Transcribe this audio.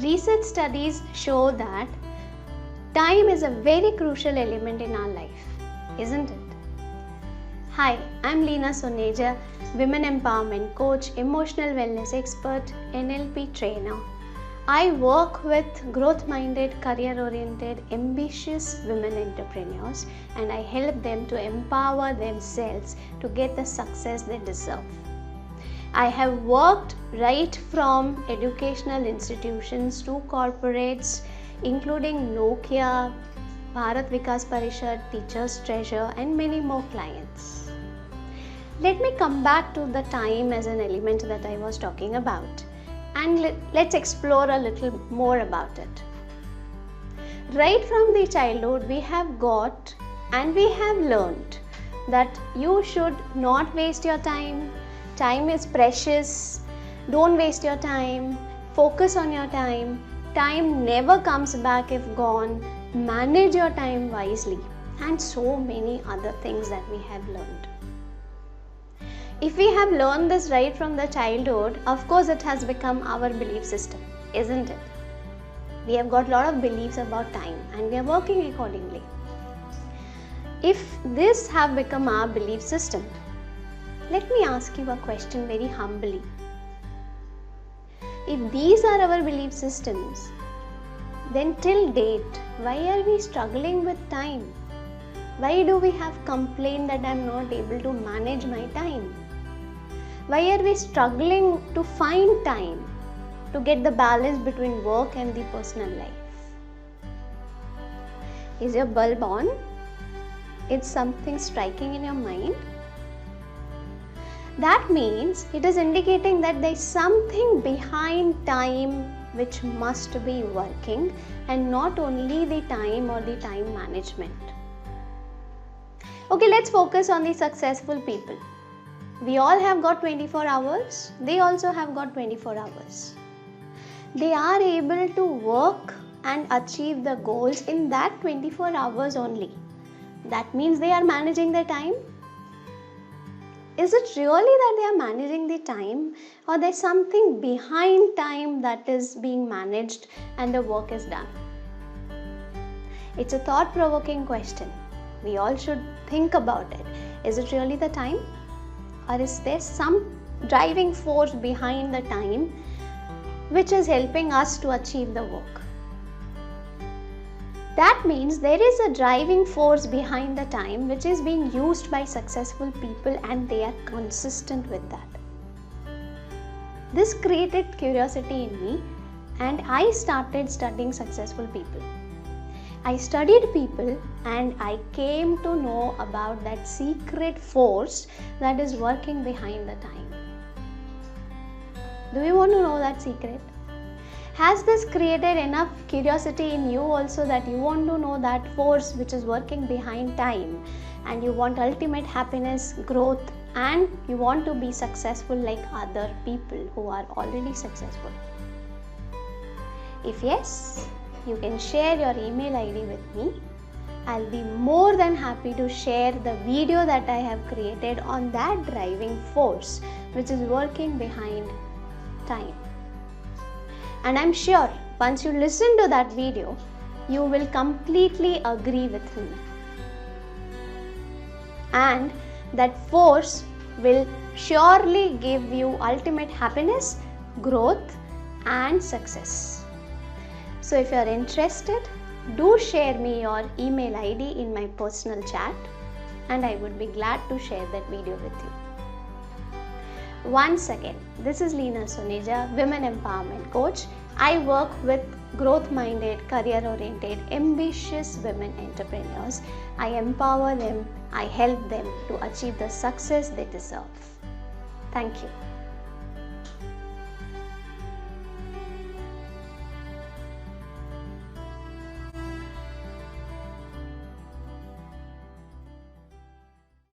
Research studies show that time is a very crucial element in our life, isn't it? Hi, I'm Leena Soneja, Women Empowerment Coach, Emotional Wellness Expert, NLP Trainer. I work with growth-minded, career-oriented, ambitious women entrepreneurs, and I help them to empower themselves to get the success they deserve. I have worked right from educational institutions to corporates, including Nokia, Bharat Vikas Parishad, Teachers Treasure, and many more clients. Let me come back to the time as an element that I was talking about, and let's explore a little more about it. Right from the childhood, we have got and we have learned that you should not waste your time. Time is precious. Don't waste your time. Focus on your time. Time never comes back if gone. Manage your time wisely, and so many other things that we have learned. If we have learned this right from the childhood, of course it has become our belief system, isn't it? We have got a lot of beliefs about time and we are working accordingly. If this have become our belief system, let me ask you a question very humbly. If these are our belief systems, then till date, why are we struggling with time? Why do we have complained that I am not able to manage my time? Why are we struggling to find time to get the balance between work and the personal life? Is your bulb on? Is something striking in your mind? That means it is indicating that there is something behind time which must be working, and not only the time or the time management. Okay, let's focus on the successful people. We all have got 24 hours. They also have got 24 hours. They are able to work and achieve the goals in that 24 hours only. That means they are managing their time. Is it really that they are managing the time, or there's something behind time that is being managed and the work is done? It's a thought-provoking question. We all should think about it. Is it really the time, or is there some driving force behind the time which is helping us to achieve the work? That means there is a driving force behind the time which is being used by successful people, and they are consistent with that. This created curiosity in me, and I started studying successful people. I studied people and I came to know about that secret force that is working behind the time. Do you want to know that secret? Has this created enough curiosity in you also that you want to know that force which is working behind time, and you want ultimate happiness, growth, and you want to be successful like other people who are already successful? If yes, you can share your email ID with me. I'll be more than happy to share the video that I have created on that driving force which is working behind time. And I'm sure once you listen to that video, you will completely agree with me. And that force will surely give you ultimate happiness, growth, and success. So if you are interested, do share me your email ID in my personal chat, and I would be glad to share that video with you. Once again, this is Leena Soneja, Women Empowerment Coach. I work with growth-minded, career-oriented, ambitious women entrepreneurs. I empower them, I help them to achieve the success they deserve. Thank you.